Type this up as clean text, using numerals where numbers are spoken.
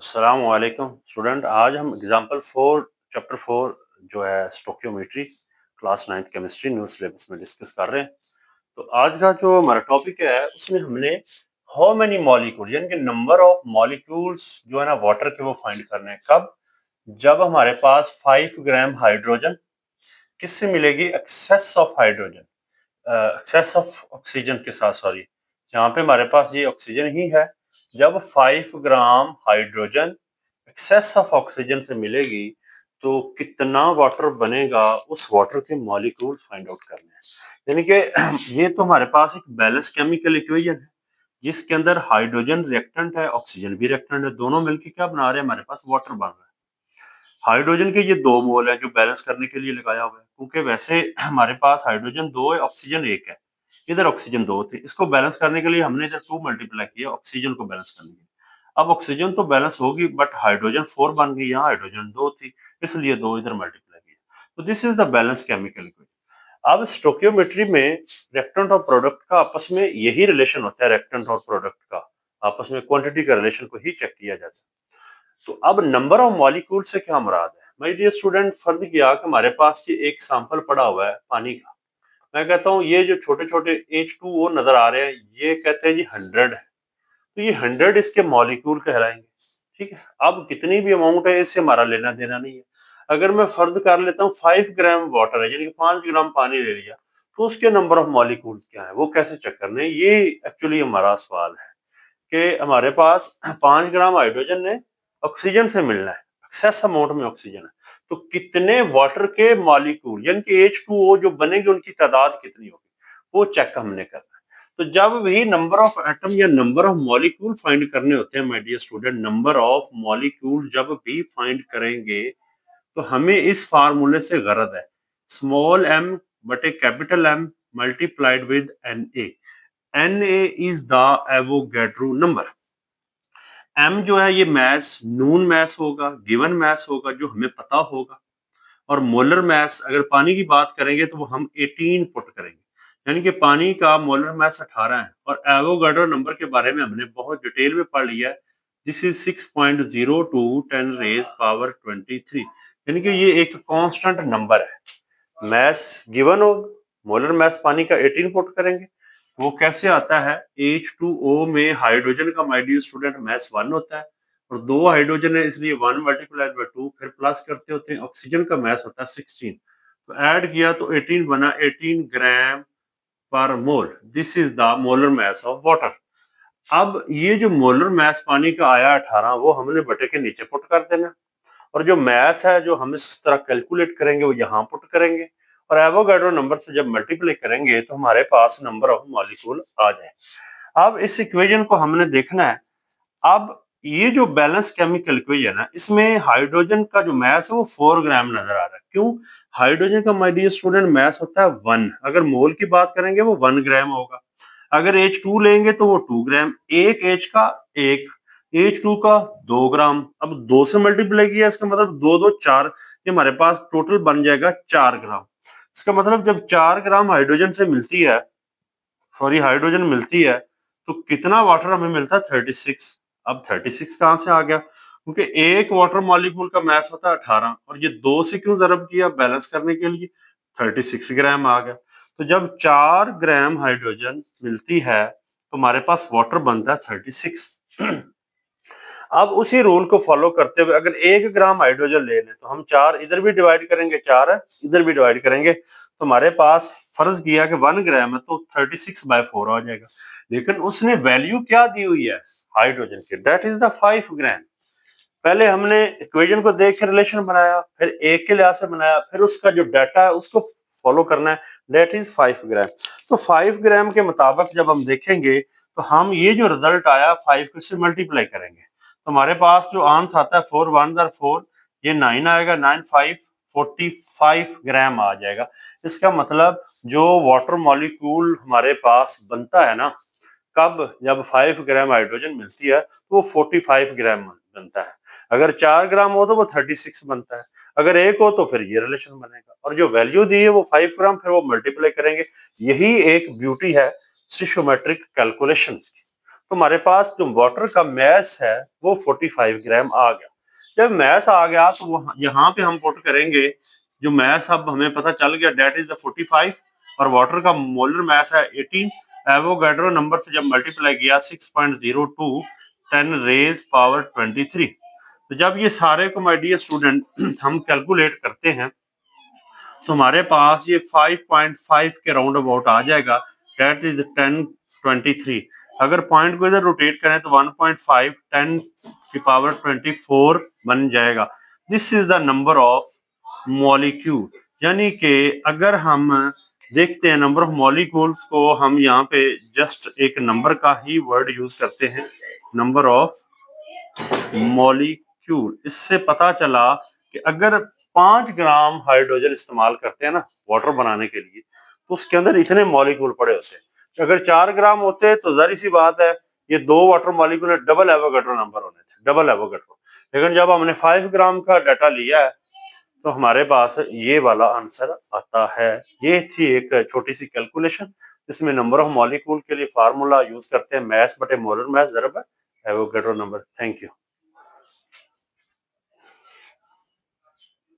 अस्सलाम वालेकुम स्टूडेंट। आज हम एग्जांपल 4 चैप्टर 4 जो है stoichiometry class 9th chemistry new syllabus में डिस्कस कर रहे हैं। तो आज का जो हमारा टॉपिक है उसमें हमने हाउ मेनी मॉलिक्यूल यानी कि नंबर ऑफ मॉलिक्यूल्स जो है ना वाटर के वो फाइंड करने हैं। कब? जब हमारे पास 5 ग्राम हाइड्रोजन किससे मिलेगी? Excess of hydrogen, excess of oxygen के साथ, सॉरी, जहाँ पे हमारे पास ये ऑक्सीजन ही है। जब 5 gram hydrogen excess of oxygen से मिलेगी तो कितना वाटर बनेगा, उस वाटर के मॉलिक्यूल फाइंड आउट करने हैं। यानी कि ये तो हमारे पास एक बैलेंस केमिकल इक्वेशन है जिसके अंदर हाइड्रोजन रिएक्टेंट है, ऑक्सीजन भी रिएक्टेंट है, दोनों मिलकर क्या बना रहे हैं? हमारे पास वाटर बन रहा है। हाइड्रोजन के ये 2 मोल है जो बैलेंस करने के लिए लगाया हुआ है, क्योंकि वैसे हमारे पास हाइड्रोजन 2 है, ऑक्सीजन 1 है। इधर ऑक्सीजन 2 थी, इसको बैलेंस करने के लिए हमने इधर 2 मल्टीप्लाई किया ऑक्सीजन को बैलेंस करने के लिए। अब ऑक्सीजन तो बैलेंस होगी बट हाइड्रोजन 4 बन गई, यहाँ हाइड्रोजन 2 थी, इसलिए 2 इधर मल्टीप्लाई किया। तो this is the balance chemical equation. अब स्टोकियोमेट्री में रिएक्टेंट और प्रोडक्ट का आपस में यही रिलेशन होता है, रिएक्टेंट और प्रोडक्ट का आपस में क्वांटिटी का रिलेशन को ही चेक किया जाता है। तो अब नंबर ऑफ मॉलिक्यूल से क्या मुराद है? माय डियर स्टूडेंट, फर्ज किया कि हमारे पास ये एक सैंपल पड़ा हुआ है पानी का। मैं कहता हूँ ये जो छोटे छोटे H2O नजर आ रहे हैं, ये कहते हैं जी 100 है। तो ये 100 इसके मॉलिक्यूल कहलाएंगे। ठीक है, अब कितनी भी अमाउंट है इससे हमारा लेना देना नहीं है। अगर मैं फर्ज कर लेता हूँ 5 ग्राम वाटर है, यानी कि 5 ग्राम पानी ले लिया, तो उसके नंबर ऑफ मॉलिक्यूल क्या है, वो कैसे चेक करने हैं? ये एक्चुअली हमारा सवाल है कि हमारे पास 5 ग्राम हाइड्रोजन ने ऑक्सीजन से मिलना है, एक्सेस अमाउंट में ऑक्सीजन है, तो कितने वाटर के मॉलिक्यूल यानी कि H2O जो बनेंगे उनकी तादाद कितनी होगी, वो चेक हमने करना है। तो जब भी नंबर ऑफ एटम या नंबर ऑफ मॉलिक्यूल फाइंड करने होते हैं my dear student, number of molecule जब भी फाइंड करेंगे तो हमें इस फार्मूले से गरज है, स्मॉल m बटे capital M multiplied with Na। Na is the Avogadro number. m जो है ये मैस, नून मैस होगा, गिवन मैस होगा जो हमें पता होगा, और मोलर मैस अगर पानी की बात करेंगे तो वो हम 18 पुट करेंगे, यानी कि पानी का मोलर मैस 18 है। और एवोगाड्रो नंबर के बारे में हमने बहुत डिटेल में पढ़ लिया है। दिस इज 6.02 10 रेज पावर 23, यानी कि ये एक कांस्टेंट नंबर है। मैस गिवन हो, मोलर मैस पानी का 18 पुट करेंगे, वो कैसे आता है? H2O में हाइड्रोजन का माय डियर स्टूडेंट मैस 1 होता है, और 2 हाइड्रोजन है इसलिए 1 मल्टीप्लाइड बाय 2, फिर प्लस करते होते हैं, ऑक्सीजन का मैस होता है 16, तो ऐड किया तो 18 बना, 18 ग्राम पर mole. This is the molar mass of water. अब ये जो मोलर मैस पानी का आया 18, वो हमने बटे के नीचे पुट कर देना, और जो मैस है जो हम इस तरह कैलकुलेट करेंगे वो यहाँ पुट करेंगे, और एवोगाड्रो नंबर से जब मल्टीप्लाई करेंगे तो हमारे पास नंबर ऑफ मॉलिक्यूल आ जाए। अब इस इक्वेशन को हमने देखना है। अब ये जो बैलेंस केमिकल इक्वेशन है इसमें हाइड्रोजन का जो मैस है वो 4 ग्राम नजर आ रहा है। क्यों? हाइड्रोजन का माय डियर स्टूडेंट मैस होता है 1, अगर मोल की बात करेंगे वो 1 ग्राम होगा। अगर H2 लेंगे तो वो 2 ग्राम, एक H का एक, H2 का 2 ग्राम। अब 2 से मल्टीप्लाई किया, इसका मतलब 2 2 4, ये हमारे पास टोटल बन जाएगा 4 ग्राम। इसका मतलब जब 4 ग्राम हाइड्रोजन से मिलती है, सॉरी हाइड्रोजन मिलती है, तो कितना वाटर हमें मिलता है? 36। अब 36 कहां से आ गया? क्योंकि एक वाटर मॉलिक्यूल का मास होता है 18, और ये 2 से क्यों जरब किया? बैलेंस करने के लिए, 36 ग्राम आ गया। तो जब 4 ग्राम हाइड्रोजन मिलती है तो हमारे पास वाटर बनता है 36। अब उसी रूल को फॉलो करते हुए अगर 1 ग्राम हाइड्रोजन ले लें तो हम 4 इधर भी डिवाइड करेंगे, 4 है इधर भी डिवाइड करेंगे, तो हमारे पास फर्ज किया कि 1 ग्राम है तो 36/4 आ जाएगा। लेकिन उसने वैल्यू क्या दी हुई है हाइड्रोजन की? दैट इज द 5 ग्राम। पहले हमने इक्वेशन को देख के रिलेशन बनाया, फिर एक के लिहाज से बनाया, फिर उसका जो डाटा है उसको फॉलो करना है, दैट इज 5 ग्राम। तो 5 ग्राम के मुताबिक जब हम देखेंगे तो हम ये जो रिजल्ट आया 5 को से मल्टीप्लाई करेंगे तो हमारे पास जो आंसर आता है 4 1 4, ये 9 आएगा, 9 5 45 ग्राम आ जाएगा। इसका मतलब जो वाटर मॉलिक्यूल हमारे पास बनता है ना, कब? जब 5 ग्राम हाइड्रोजन मिलती है तो वो 45 ग्राम बनता है। अगर 4 ग्राम हो तो वो 36 बनता है। अगर एक हो तो फिर ये रिलेशन बनेगा, और जो वैल्यू दी है वो 5 ग्राम, फिर वो मल्टीप्लाई करेंगे। यही एक ब्यूटी है स्टिशियोमेट्रिक कैलकुलेशन की। तो हमारे पास जो वाटर का मैस है वो 45 ग्राम आ गया। जब मैस आ गया तो यहाँ पे हम पुट करेंगे जो मैस अब हमें पता चल गया दैट इज द 45 और वाटर का मोलर मैस है 18। एवोगाड्रो नंबर से जब मल्टीप्लाई किया 6.02 10 रेज पावर 23। तो जब ये सारे को माय डियर स्टूडेंट हम कैलकुलेट करते हैं तो हमारे पास ये 5.5 के राउंड अबाउट आ जाएगा दैट इज 1023। अगर पॉइंट को इधर रोटेट करें तो 1.5 10 की पावर 24 बन जाएगा। This is the number of molecule. यानी कि अगर हम देखते हैं नंबर ऑफ मॉलिक्यूल्स को हम यहाँ पे जस्ट एक नंबर का ही वर्ड यूज करते हैं, नंबर ऑफ मॉलिक्यूल। इससे पता चला कि अगर 5 ग्राम हाइड्रोजन इस्तेमाल करते हैं ना वाटर बनाने के लिए तो उसके अंदर इतने मॉलिक्यूल पड़े होते हैं। अगर 4 ग्राम होते तो जाहिर सी बात है ये 2 वाटर मॉलिक्यूल है, डबल एवोगाड्रो नंबर होने थे, डबल एवोगाड्रो। लेकिन जब हमने 5 ग्राम का डाटा लिया है तो हमारे पास ये वाला आंसर आता है। ये थी एक छोटी सी कैलकुलेशन जिसमें नंबर ऑफ मॉलिक्यूल के लिए फार्मूला यूज करते हैं मैस बटे मोलर मैस ज़रब एवोगाड्रो नंबर। Thank you.